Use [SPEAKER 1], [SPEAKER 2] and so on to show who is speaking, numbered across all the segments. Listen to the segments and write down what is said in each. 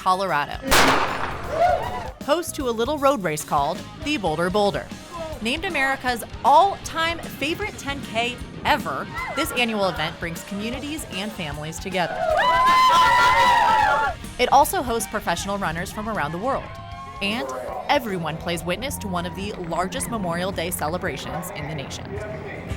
[SPEAKER 1] Colorado. Host to a little road race called the Boulder Boulder. Named America's all-time favorite 10K ever, this annual event brings communities and families together. It also hosts professional runners from around the world. And everyone plays witness to one of the largest Memorial Day celebrations in the nation.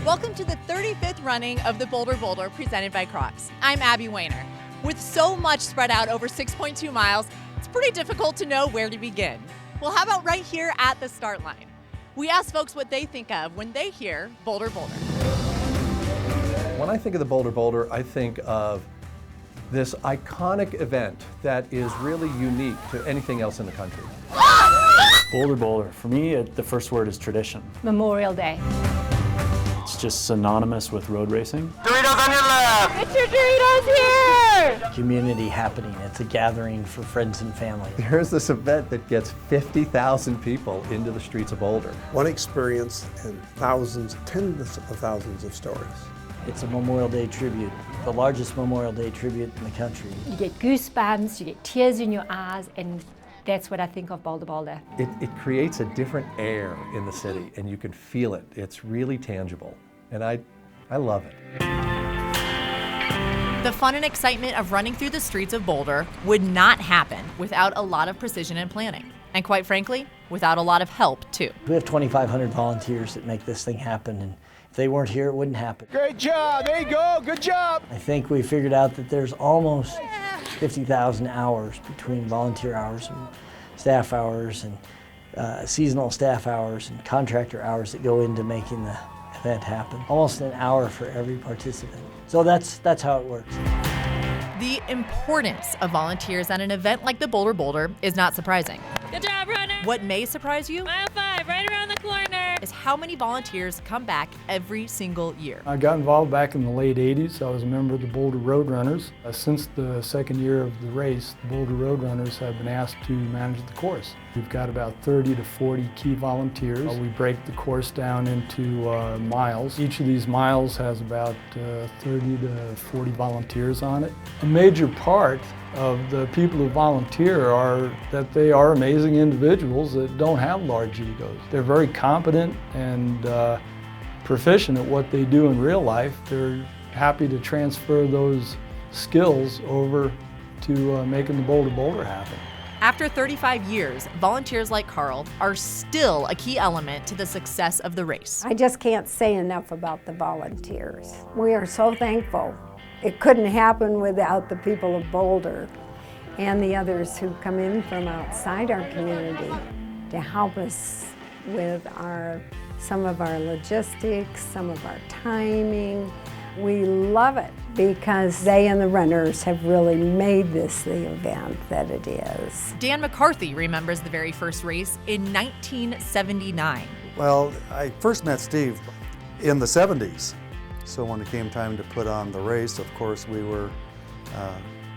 [SPEAKER 1] Welcome to the 35th running of the Boulder Boulder presented by Crocs. I'm Abby Weiner. With so much spread out over 6.2 miles, it's pretty difficult to know where to begin. Well, how about right here at the start line? We asked folks what they think of when they hear Boulder Boulder.
[SPEAKER 2] When I think of the Boulder Boulder, I think of this iconic event that is really unique to anything else in the country.
[SPEAKER 3] Boulder Boulder, for me, the first word is tradition.
[SPEAKER 4] Memorial Day.
[SPEAKER 3] It's just synonymous with road racing.
[SPEAKER 5] Doritos on your left!
[SPEAKER 4] Get your Doritos here!
[SPEAKER 6] Community happening. It's a gathering for friends and family.
[SPEAKER 2] Here's this event that gets 50,000 people into the streets of Boulder.
[SPEAKER 7] One experience and thousands, tens of thousands of stories.
[SPEAKER 6] It's a Memorial Day tribute, the largest Memorial Day tribute in the country.
[SPEAKER 4] You get goosebumps, you get tears in your eyes, and that's what I think of Boulder Boulder.
[SPEAKER 2] It creates a different air in the city, and you can feel it. It's really tangible, and I love it.
[SPEAKER 1] The fun and excitement of running through the streets of Boulder would not happen without a lot of precision and planning. And quite frankly, without a lot of help, too.
[SPEAKER 6] We have 2,500 volunteers that make this thing happen, and if they weren't here, it wouldn't happen.
[SPEAKER 5] Great job, there you go, good job!
[SPEAKER 6] I think we figured out that there's almost 50,000 hours between volunteer hours and staff hours and seasonal staff hours and contractor hours that go into making the event happen. Almost an hour for every participant. So that's how it works.
[SPEAKER 1] The importance of volunteers at an event like the Boulder Boulder is not surprising.
[SPEAKER 8] Good job, runner!
[SPEAKER 1] What may surprise you
[SPEAKER 8] Mile 5, right around the corner!
[SPEAKER 1] is how many volunteers come back every single year.
[SPEAKER 9] I got involved back in the late 80s. I was a member of the Boulder Roadrunners. Since the second year of the race, the Boulder Roadrunners have been asked to manage the course. We've got about 30 to 40 key volunteers. We break the course down into miles. Each of these miles has about 30 to 40 volunteers on it. A major part of the people who volunteer are that they are amazing individuals that don't have large egos. They're very competent and proficient at what they do in real life. They're happy to transfer those skills over to making the Boulder Boulder happen.
[SPEAKER 1] After 35 years, volunteers like Carl are still a key element to the success of the race.
[SPEAKER 10] I just can't say enough about the volunteers. We are so thankful. It couldn't happen without the people of Boulder and the others who come in from outside our community to help us with some of our logistics, some of our timing. We love it because they and the runners have really made this the event that it is.
[SPEAKER 1] Dan McCarthy remembers the very first race in 1979.
[SPEAKER 7] Well, I first met Steve in the 70s. So when it came time to put on the race, of course, we were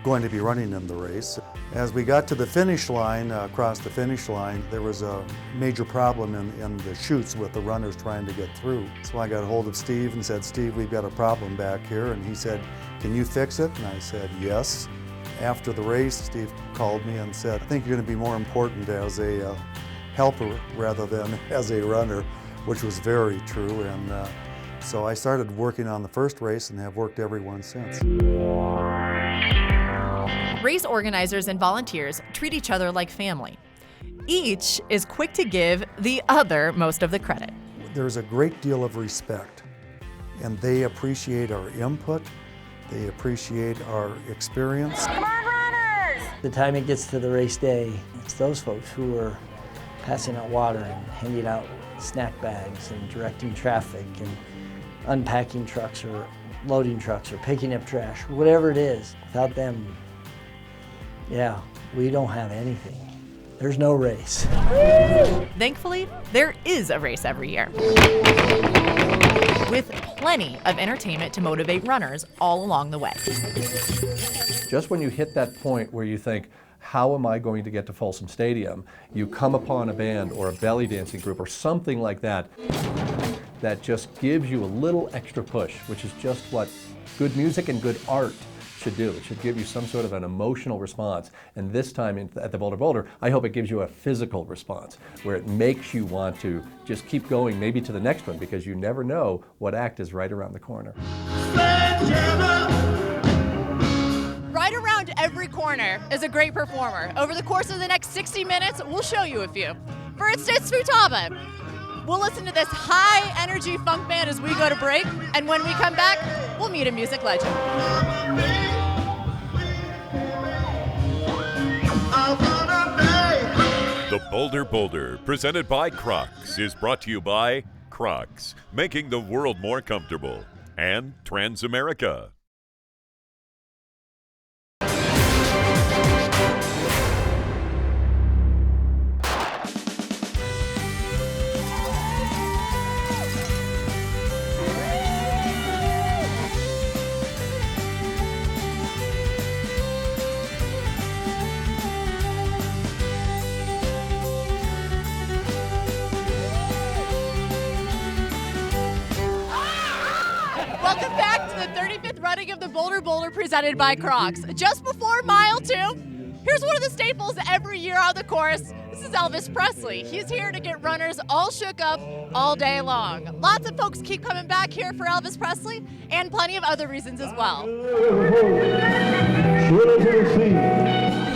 [SPEAKER 7] going to be running in the race. As we got to the finish line, across the finish line, there was a major problem in the chutes with the runners trying to get through. So I got hold of Steve and said, Steve, we've got a problem back here. And he said, can you fix it? And I said, yes. After the race, Steve called me and said, I think you're going to be more important as a helper rather than as a runner, which was very true. And so I started working on the first race and have worked every one since.
[SPEAKER 1] Race organizers and volunteers treat each other like family. Each is quick to give the other most of the credit.
[SPEAKER 7] There's a great deal of respect, and they appreciate our input, they appreciate our experience.
[SPEAKER 8] Come on, runners!
[SPEAKER 6] The time it gets to the race day, it's those folks who are passing out water and handing out snack bags and directing traffic and unpacking trucks or loading trucks or picking up trash, whatever it is. Without them, yeah, we don't have anything. There's no race.
[SPEAKER 1] Thankfully, there is a race every year, with plenty of entertainment to motivate runners all along the way.
[SPEAKER 2] Just when you hit that point where you think, how am I going to get to Folsom Stadium? You come upon a band or a belly dancing group or something like that that just gives you a little extra push, which is just what good music and good art should do. It should give you some sort of an emotional response. And this time at the Boulder Boulder, I hope it gives you a physical response where it makes you want to just keep going maybe to the next one, because you never know what act is right around the corner.
[SPEAKER 1] Right around every corner is a great performer. Over the course of the next 60 minutes, we'll show you a few. For instance, Futaba. We'll listen to this high-energy funk band as we go to break, and when we come back, we'll meet a music legend.
[SPEAKER 11] The Boulder Boulder, presented by Crocs, is brought to you by Crocs, making the world more comfortable, and Transamerica.
[SPEAKER 1] Welcome back to the 35th running of the Boulder Boulder presented by Crocs. Just before mile 2, here's one of the staples every year on the course. This is Elvis Presley. He's here to get runners all shook up all day long. Lots of folks keep coming back here for Elvis Presley, and plenty of other reasons as well.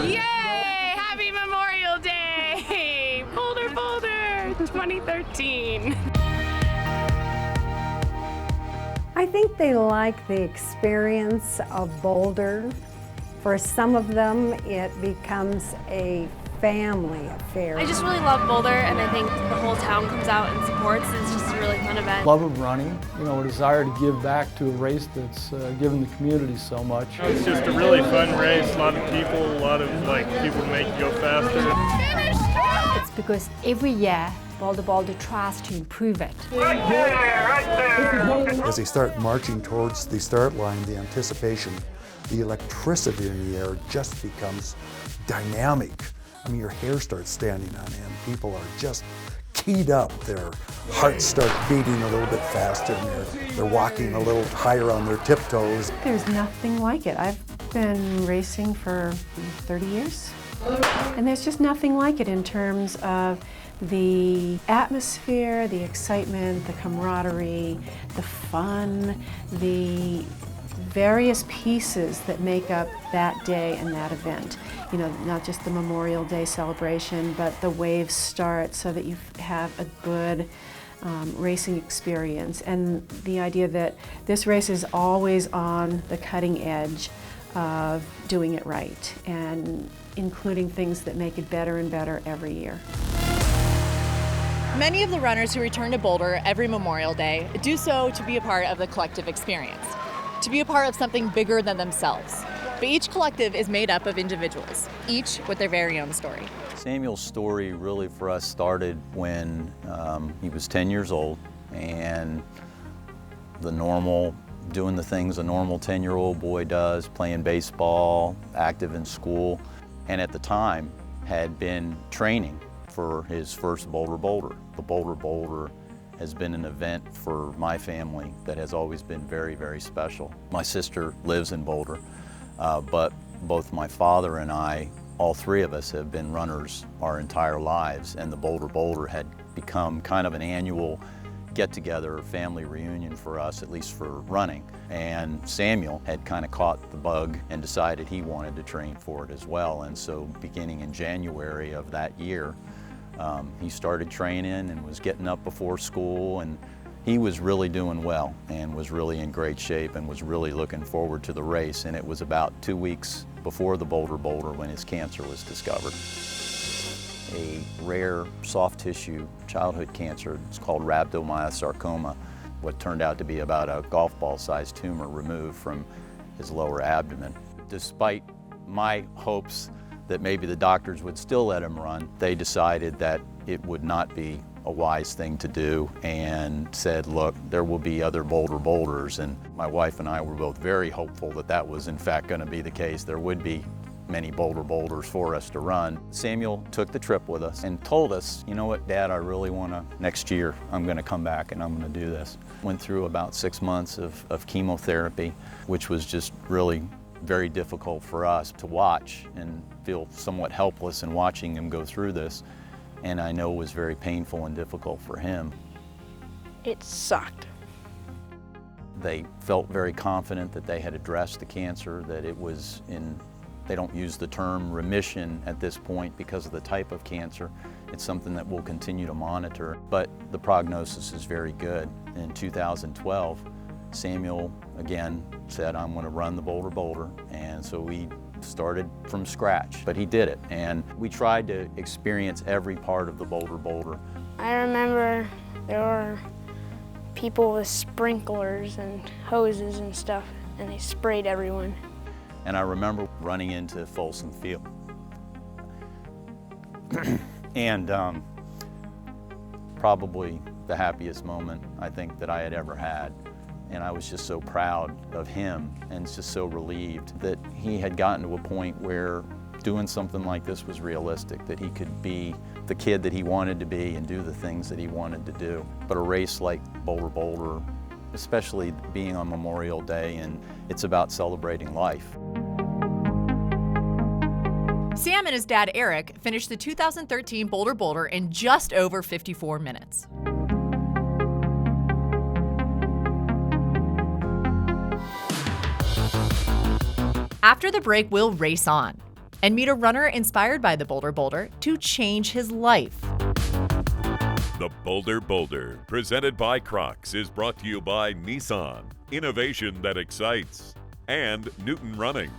[SPEAKER 8] Yay! Happy Memorial Day! Boulder Boulder 2013.
[SPEAKER 10] I think they like the experience of Boulder. For some of them, it becomes a family affair.
[SPEAKER 8] I just really love Boulder, and I think the whole town comes out and supports. It's just a really fun event.
[SPEAKER 9] Love of running, a desire to give back to a race that's given the community so much.
[SPEAKER 12] It's just a really fun race, a lot of people, a lot of people make you go faster.
[SPEAKER 4] It's because every year Boulder Boulder tries to improve it.
[SPEAKER 12] Right there!
[SPEAKER 7] As they start marching towards the start line, the anticipation, the electricity in the air just becomes dynamic. I mean, your hair starts standing on end. People are just keyed up. Their hearts start beating a little bit faster, and they're walking a little higher on their tiptoes.
[SPEAKER 13] There's nothing like it. I've been racing for 30 years, and there's just nothing like it in terms of the atmosphere, the excitement, the camaraderie, the fun, the various pieces that make up that day and that event. Not just the Memorial Day celebration, but the waves start so that you have a good racing experience. And the idea that this race is always on the cutting edge of doing it right and including things that make it better and better every year.
[SPEAKER 1] Many of the runners who return to Boulder every Memorial Day do so to be a part of the collective experience, to be a part of something bigger than themselves. But each collective is made up of individuals, each with their very own story.
[SPEAKER 14] Samuel's story really for us started when he was 10 years old, and doing the things a normal 10-year-old boy does, playing baseball, active in school, and at the time had been training for his first Boulder Boulder. The Boulder Boulder has been an event for my family that has always been very, very special. My sister lives in Boulder, but both my father and I, all three of us have been runners our entire lives, and the Boulder Boulder had become kind of an annual get-together, family reunion for us, at least for running. And Samuel had kind of caught the bug and decided he wanted to train for it as well. And so beginning in January of that year, he started training and was getting up before school, and he was really doing well and was really in great shape and was really looking forward to the race. And it was about 2 weeks before the Boulder Boulder when his cancer was discovered. A rare soft tissue childhood cancer. It's called rhabdomyosarcoma, what turned out to be about a golf ball sized tumor removed from his lower abdomen. Despite my hopes that maybe the doctors would still let him run, they decided that it would not be a wise thing to do and said, look, there will be other Boulder Boulders. And my wife and I were both very hopeful that that was in fact going to be the case. There would be many Boulder Boulders for us to run. Samuel took the trip with us and told us, you know what, Dad, I really want to, next year, I'm going to come back and I'm going to do this. Went through about 6 months of chemotherapy, which was just really very difficult for us to watch and feel somewhat helpless in watching him go through this. And I know it was very painful and difficult for him.
[SPEAKER 15] It sucked.
[SPEAKER 14] They felt very confident that they had addressed the cancer, that it was in, they don't use the term remission at this point because of the type of cancer. It's something that we'll continue to monitor, but the prognosis is very good. In 2012, Samuel again said, I'm going to run the Boulder Boulder, and so we started from scratch, but he did it, and we tried to experience every part of the Boulder Boulder.
[SPEAKER 15] I remember there were people with sprinklers and hoses and stuff, and they sprayed everyone.
[SPEAKER 14] And I remember running into Folsom Field. And probably the happiest moment I think that I had ever had. And I was just so proud of him and just so relieved that he had gotten to a point where doing something like this was realistic, that he could be the kid that he wanted to be and do the things that he wanted to do. But a race like Boulder Boulder, especially being on Memorial Day, and it's about celebrating life.
[SPEAKER 1] Sam and his dad, Eric, finished the 2013 Boulder Boulder in just over 54 minutes. After the break, we'll race on and meet a runner inspired by the Boulder Boulder to change his life.
[SPEAKER 11] The Boulder Boulder, presented by Crocs, is brought to you by Nissan, innovation that excites, and Newton Running.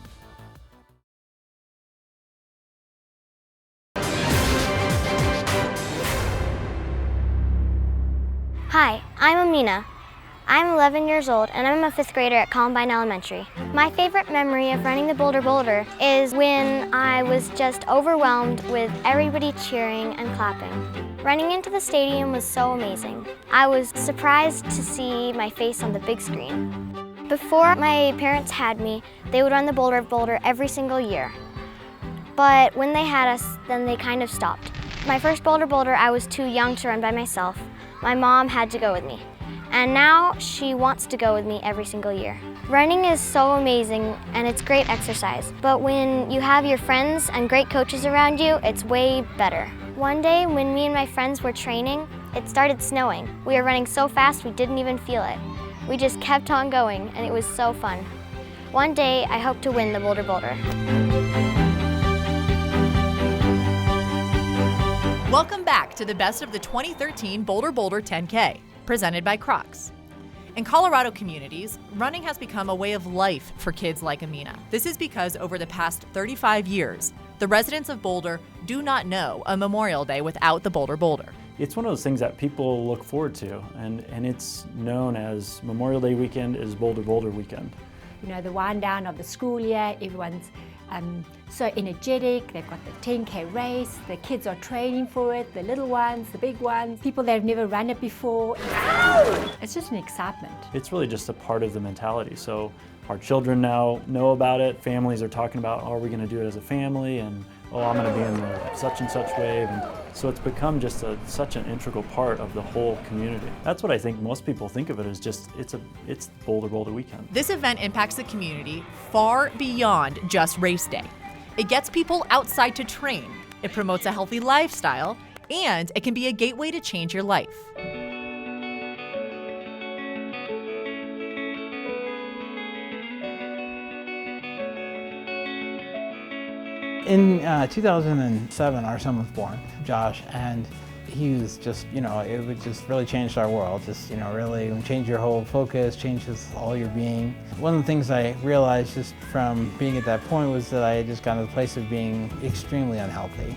[SPEAKER 16] Hi, I'm Amina. I'm 11 years old and I'm a 5th grader at Columbine Elementary. My favorite memory of running the Boulder Boulder is when I was just overwhelmed with everybody cheering and clapping. Running into the stadium was so amazing. I was surprised to see my face on the big screen. Before my parents had me, they would run the Boulder Boulder every single year. But when they had us, then they kind of stopped. My first Boulder Boulder, I was too young to run by myself. My mom had to go with me. And now she wants to go with me every single year. Running is so amazing and it's great exercise, but when you have your friends and great coaches around you, it's way better. One day when me and my friends were training, it started snowing. We were running so fast we didn't even feel it. We just kept on going and it was so fun. One day I hope to win the Boulder Boulder.
[SPEAKER 1] Welcome back to the best of the 2013 Boulder Boulder 10K, presented by Crocs. In Colorado communities, running has become a way of life for kids like Amina. This is because over the past 35 years, the residents of Boulder do not know a Memorial Day without the Boulder Boulder.
[SPEAKER 3] It's one of those things that people look forward to, and it's known as Memorial Day weekend is Boulder Boulder weekend.
[SPEAKER 4] You know, the wind down of the school year, everyone's so energetic, they've got the 10K race, the kids are training for it, the little ones, the big ones, people that have never run it before. It's just an excitement.
[SPEAKER 3] It's really just a part of the mentality. So our children now know about it, families are talking about, oh, are we going to do it as a family, and oh, I'm going to be in the such and such wave. And so it's become just such an integral part of the whole community. That's what I think most people think of it as, just it's Boulder Boulder weekend.
[SPEAKER 1] This event impacts the community far beyond just race day. It gets people outside to train, it promotes a healthy lifestyle, and it can be a gateway to change your life.
[SPEAKER 17] In 2007, our son was born, Josh, and he was just, it would just really change our world. Just, really change your whole focus, changes all your being. One of the things I realized just from being at that point was that I had just gotten to the place of being extremely unhealthy.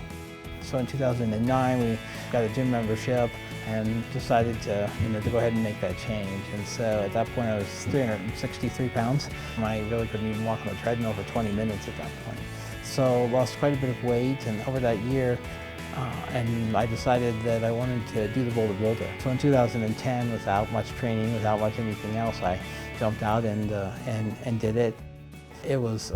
[SPEAKER 17] So in 2009, we got a gym membership and decided to, to go ahead and make that change. And so at that point, I was 363 pounds. I really couldn't even walk on the treadmill for 20 minutes at that point. So lost quite a bit of weight, and over that year, and I decided that I wanted to do the Boulder Boulder. So in 2010, without much training, without much anything else, I jumped out and did it. It was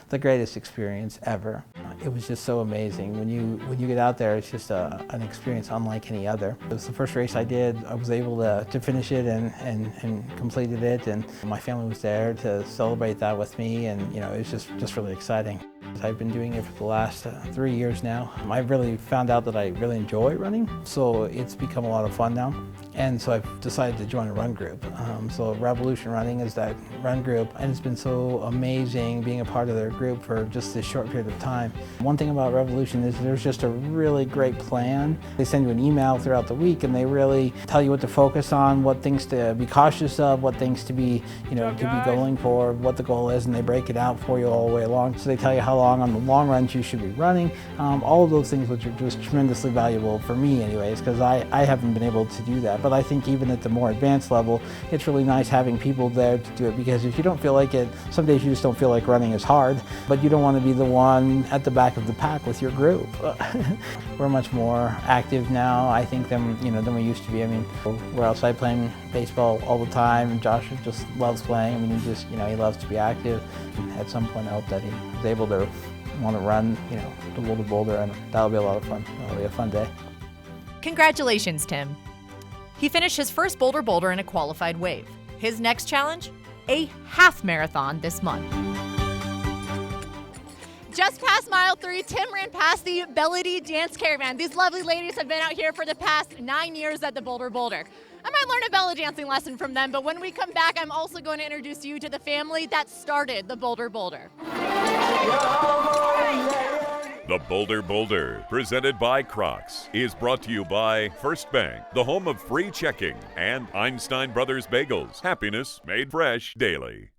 [SPEAKER 17] the greatest experience ever. It was just so amazing. When you get out there, it's just an experience unlike any other. It was the first race I did. I was able to finish it and completed it, and my family was there to celebrate that with me, and you know, it was just really exciting. I've been doing it for the last 3 years now. I've really found out that I really enjoy running, so it's become a lot of fun now. And so I've decided to join a run group. So Revolution Running is that run group, and it's been so amazing being a part of their group for just this short period of time. One thing about Revolution is there's just a really great plan. They send you an email throughout the week, and they really tell you what to focus on, what things to be cautious of, what things to be, you know, to be going for, what the goal is, and they break it out for you all the way along. So they tell you how long on the long runs you should be running, all of those things, which are just tremendously valuable for me anyways, because I haven't been able to do that. But I think even at the more advanced level, it's really nice having people there to do it, because if you don't feel like it, some days you just don't feel like running is hard, but you don't want to be the one at the back of the pack with your group. We're much more active now, I think, than we used to be. I mean, we're outside playing baseball all the time, and Josh just loves playing. I mean, he loves to be active. At some point, I hope that he was able to want to run, the Boulder Boulder, and that'll be a lot of fun. That'll be a fun day.
[SPEAKER 1] Congratulations, Tim. He finished his first Boulder Boulder in a qualified wave. His next challenge? A half marathon this month. Just past mile 3, Tim ran past the Bellady Dance Caravan. These lovely ladies have been out here for the past 9 years at the Boulder Boulder. I might learn a belly dancing lesson from them, but when we come back, I'm also going to introduce you to the family that started the Boulder Boulder.
[SPEAKER 11] The Boulder Boulder, presented by Crocs, is brought to you by First Bank, the home of free checking, and Einstein Brothers Bagels. Happiness made fresh daily.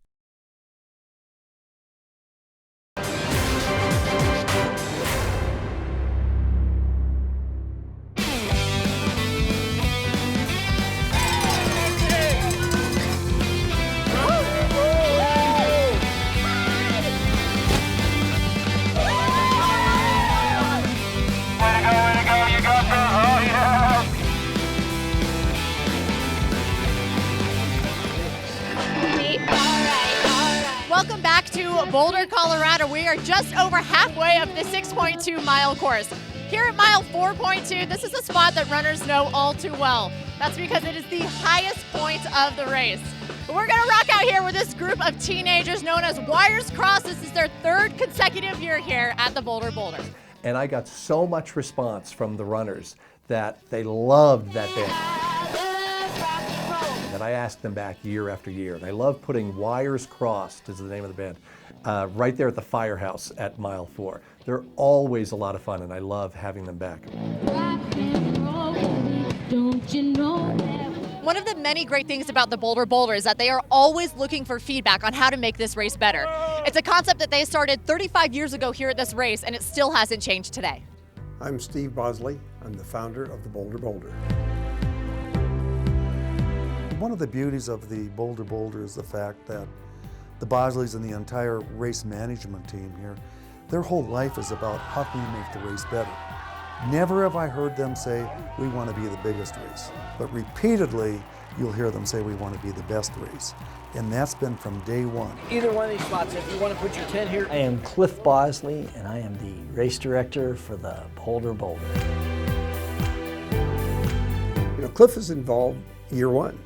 [SPEAKER 1] Welcome back to Boulder, Colorado. We are just over halfway up the 6.2 mile course. Here at mile 4.2, this is a spot that runners know all too well. That's because it is the highest point of the race. But we're gonna rock out here with this group of teenagers known as Wires Cross. This is their third consecutive year here at the Boulder Boulder.
[SPEAKER 2] And I got so much response from the runners that they loved that band. And I asked them back year after year. And I love putting Wires Crossed, is the name of the band, right there at the firehouse at mile 4. They're always a lot of fun, and I love having them back.
[SPEAKER 1] One of the many great things about the Boulder Boulder is that they are always looking for feedback on how to make this race better. It's a concept that they started 35 years ago here at this race, and it still hasn't changed today.
[SPEAKER 18] I'm Steve Bosley. I'm the founder of the Boulder Boulder.
[SPEAKER 7] One of the beauties of the Boulder Boulder is the fact that the Bosleys and the entire race management team here, their whole life is about how can we make the race better. Never have I heard them say, we want to be the biggest race. But repeatedly, you'll hear them say, we want to be the best race. And that's been from day one.
[SPEAKER 6] Either one of these spots, if you want to put your tent here. I am Cliff Bosley, and I am the race director for the Boulder Boulder.
[SPEAKER 18] Cliff is involved year one.